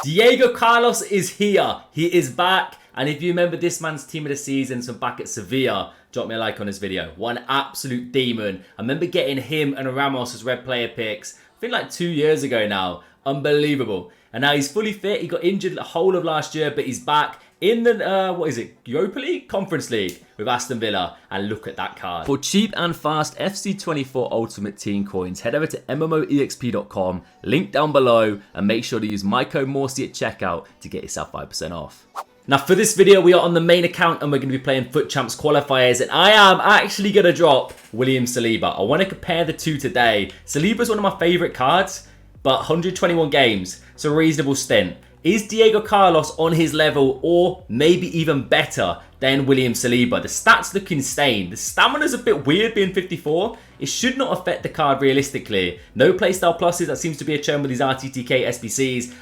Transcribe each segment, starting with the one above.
Diego Carlos is here. He is back. And if you remember this man's team of the season from back at Sevilla, drop me a like on this video. One absolute demon. I remember getting him and Ramos as red player picks, I think like 2 years ago now. Unbelievable. And now he's fully fit. He got injured the whole of last year, but he's back in the, what is it, Europa League? Conference League with Aston Villa. And look at that card. For cheap and fast FC24 Ultimate Team coins, head over to MMOEXP.com, link down below, and make sure to use my code Morsi at checkout to get yourself 5% off. Now for this video, we are on the main account and we're going to be playing Foot Champs qualifiers, and I am actually going to drop William Saliba. I want to compare the two today. Saliba's one of my favourite cards, but 121 games, so a reasonable stint. Is Diego Carlos on his level or maybe even better than William Saliba? The stats look insane. The stamina's a bit weird being 54. It should not affect the card realistically. No playstyle pluses, that seems to be a trend with these RTTK SBCs.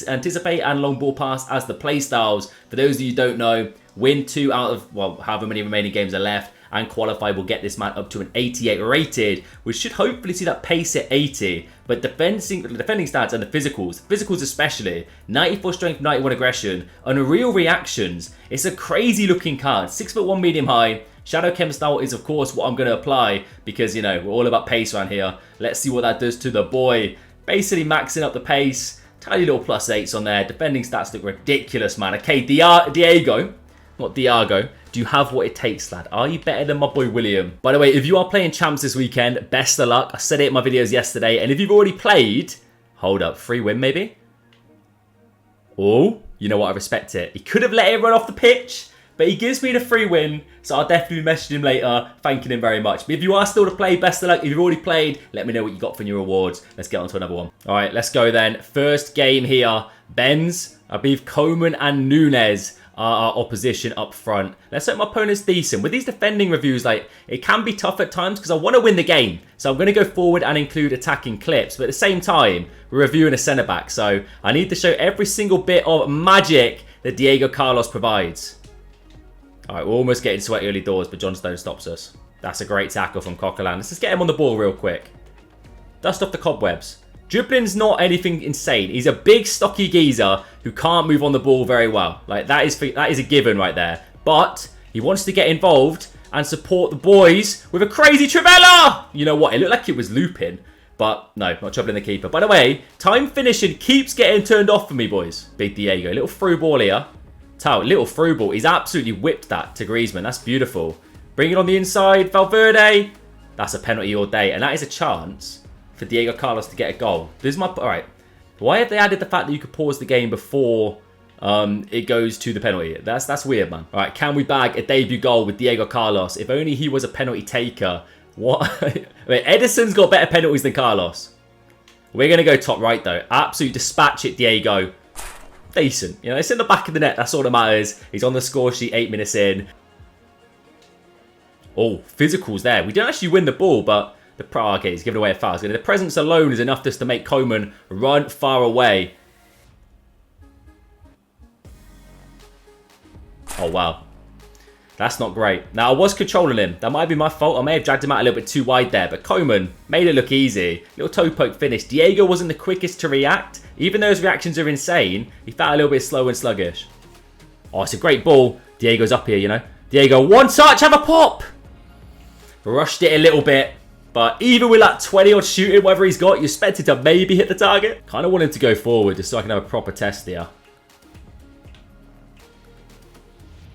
Anticipate and long ball pass as the playstyles. For those of you who don't know, win 2 out of, well, however many remaining games are left, and qualify will get this man up to an 88 rated, which should hopefully see that pace at 80. But defending stats and the physicals especially, 94 strength, 91 aggression, unreal reactions. It's a crazy looking card. 6'1" medium high. Shadow Chem style is of course what I'm going to apply because, you know, we're all about pace around here. Let's see what that does to the boy. Basically maxing up the pace. Tiny little +8s on there. Defending stats look ridiculous, man. Okay, Diego, not Diago. Do you have what it takes, lad? Are you better than my boy William? By the way, if you are playing champs this weekend, best of luck. I said it in my videos yesterday. And if you've already played, hold up, free win maybe? Oh, you know what? I respect it. He could have let it run off the pitch, but he gives me the free win. So I'll definitely message him later, thanking him very much. But if you are still to play, best of luck. If you've already played, let me know what you got for your rewards. Let's get on to another one. All right, let's go then. First game here. Benz, I believe Coman and Nunes our opposition up front. Let's hope my opponent's decent. With these defending reviews, like, it can be tough at times because I want to win the game. So I'm going to go forward and include attacking clips. But at the same time, we're reviewing a centre-back. So I need to show every single bit of magic that Diego Carlos provides. All right, we're almost getting sweaty early doors, but John Stone stops us. That's a great tackle from Coquelin. Let's just get him on the ball real quick. Dust off the cobwebs. Dribbling's not anything insane. He's a big, stocky geezer who can't move on the ball very well. Like, that is a given right there. But he wants to get involved and support the boys with a crazy Trivella! You know what? It looked like it was looping. But no, not troubling the keeper. By the way, time finishing keeps getting turned off for me, boys. Big Diego. Little through ball here. Little through ball. He's absolutely whipped that to Griezmann. That's beautiful. Bring it on the inside. Valverde. That's a penalty all day. And that is a chance for Diego Carlos to get a goal. This is my... Alright. Why have they added the fact that you could pause the game before it goes to the penalty? That's weird, man. Alright, can we bag a debut goal with Diego Carlos? If only he was a penalty taker. What? Wait, Edison's got better penalties than Carlos. We're going to go top right, though. Absolutely dispatch it, Diego. Decent. You know, it's in the back of the net. That's all that matters. He's on the score sheet 8 minutes in. Oh, physicals there. We didn't actually win the ball, but... Okay, he's giving away a foul. The presence alone is enough just to make Coman run far away. Oh, wow. That's not great. Now, I was controlling him. That might be my fault. I may have dragged him out a little bit too wide there. But Coman made it look easy. Little toe poke finish. Diego wasn't the quickest to react. Even though his reactions are insane, he felt a little bit slow and sluggish. Oh, it's a great ball. Diego's up here, you know. Diego, one touch, have a pop. Rushed it a little bit. But even with that 20-odd shooting, whatever he's got, you expect it to maybe hit the target. Kind of want him to go forward just so I can have a proper test here.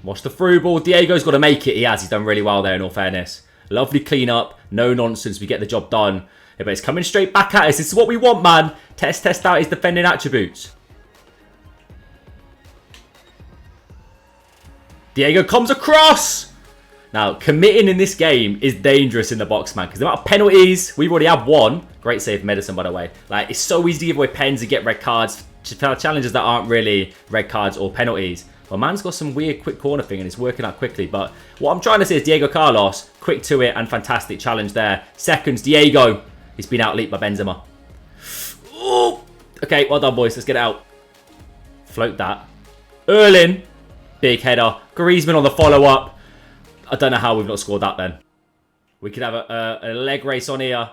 Watch the through ball. Diego's got to make it. He has. He's done really well there, in all fairness. Lovely clean up. No nonsense. We get the job done. Yeah, but it's coming straight back at us. This is what we want, man. Test out his defending attributes. Diego comes across. Now, committing in this game is dangerous in the box, man. Because the amount of penalties, we've already had one. Great save Medicine, by the way. Like, it's so easy to give away pens and get red cards. Challenges that aren't really red cards or penalties. Well, man's got some weird quick corner thing and it's working out quickly. But what I'm trying to say is Diego Carlos, quick to it and fantastic challenge there. Seconds, Diego. He's been outleaped by Benzema. Ooh. Okay, well done, boys. Let's get it out. Float that. Erling. Big header. Griezmann on the follow-up. I don't know how we've not scored that then. We could have a leg race on here.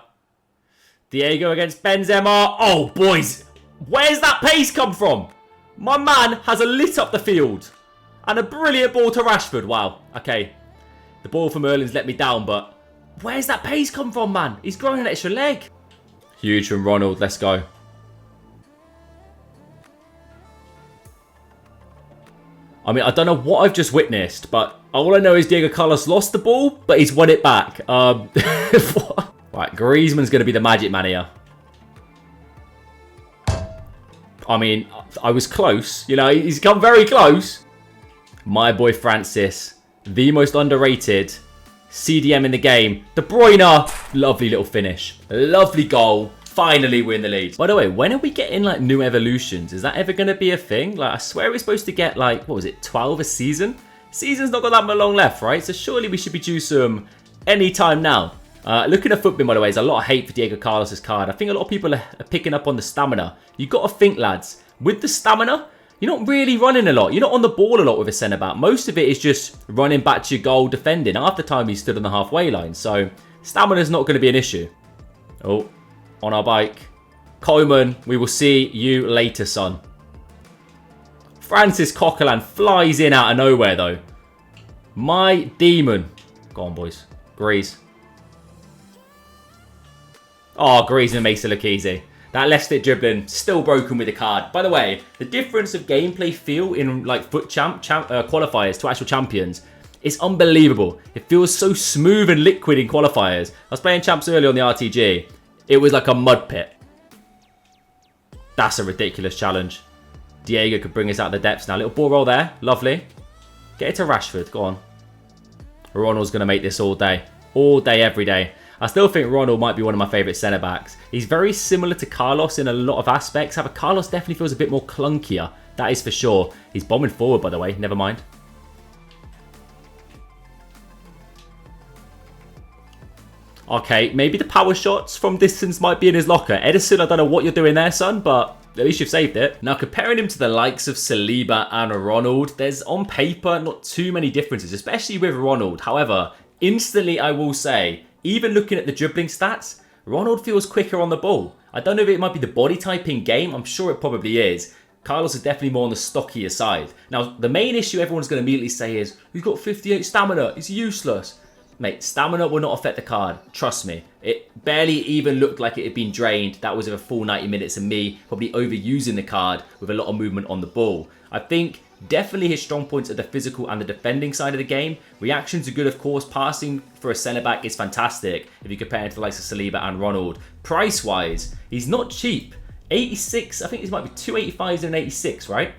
Diego against Benzema. Oh, boys. Where's that pace come from? My man has lit up the field. And a brilliant ball to Rashford. Wow. Okay. The ball from Erling's let me down, but where's that pace come from, man? He's growing an extra leg. Huge from Ronald. Let's go. I mean, I don't know what I've just witnessed, but all I know is Diego Carlos lost the ball, but he's won it back. Right, Griezmann's going to be the magic man here. I mean, I was close. You know, he's come very close. My boy Francis, the most underrated CDM in the game. De Bruyne, lovely little finish. Lovely goal. Finally win the lead. By the way, when are we getting like new evolutions? Is that ever going to be a thing? Like, I swear we're supposed to get like, what was it, 12 a season? Season's not got that much long left, right? So surely we should be due some anytime now. Looking at football, by the way, there's a lot of hate for Diego Carlos' card. I think a lot of people are picking up on the stamina. You've got to think, lads, with the stamina, you're not really running a lot. You're not on the ball a lot with a centre-back. Most of it is just running back to your goal, defending. Half the time he stood on the halfway line. So stamina's not going to be an issue. Oh, on our bike. Koeman, we will see you later, son. Francis Coquelin flies in out of nowhere, though. My demon. Go on, boys. Grease. Oh, Griezmann makes it look easy. That left stick dribbling, still broken with the card. By the way, the difference of gameplay feel in like FUT qualifiers to actual champions is unbelievable. It feels so smooth and liquid in qualifiers. I was playing champs earlier on the RTG. It was like a mud pit. That's a ridiculous challenge. Diego could bring us out of the depths now. Little ball roll there. Lovely. Get it to Rashford. Go on. Ronald's going to make this all day. All day, every day. I still think Ronald might be one of my favourite centre-backs. He's very similar to Carlos in a lot of aspects. However, Carlos definitely feels a bit more clunkier. That is for sure. He's bombing forward, by the way. Never mind. Okay, maybe the power shots from distance might be in his locker. Edison, I don't know what you're doing there, son, but at least you've saved it. Now, comparing him to the likes of Saliba and Ronald, there's on paper not too many differences, especially with Ronald. However, instantly I will say, even looking at the dribbling stats, Ronald feels quicker on the ball. I don't know if it might be the body type in game. I'm sure it probably is. Carlos is definitely more on the stockier side. Now, the main issue everyone's going to immediately say is, he's got 58 stamina. He's useless. Mate, stamina will not affect the card. Trust me. It barely even looked like it had been drained. That was a full 90 minutes of me probably overusing the card with a lot of movement on the ball. I think definitely his strong points are the physical and the defending side of the game. Reactions are good, of course. Passing for a centre-back is fantastic if you compare it to the likes of Saliba and Ronald. Price-wise, he's not cheap. 86, I think it might be 285s and an 86, right?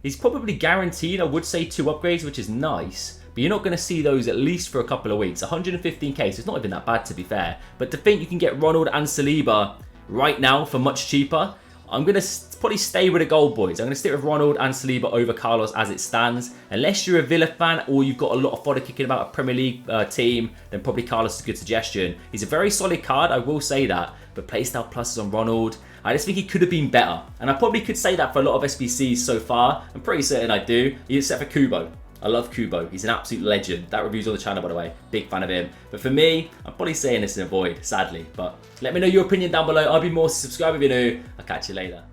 He's probably guaranteed, I would say, 2 upgrades, which is nice. But you're not going to see those at least for a couple of weeks. 115k, so it's not even that bad to be fair. But to think you can get Ronald and Saliba right now for much cheaper, I'm going to probably stay with the gold boys. I'm going to stick with Ronald and Saliba over Carlos as it stands. Unless you're a Villa fan or you've got a lot of fodder kicking about a Premier League team, then probably Carlos is a good suggestion. He's a very solid card, I will say that. But playstyle pluses on Ronald, I just think he could have been better. And I probably could say that for a lot of SBCs so far. I'm pretty certain I do, except for Kubo. I love Kubo. He's an absolute legend. That review's on the channel, by the way. Big fan of him. But for me, I'm probably saying this in a void, sadly. But let me know your opinion down below. I'll be more. Subscribe if you're new. I'll catch you later.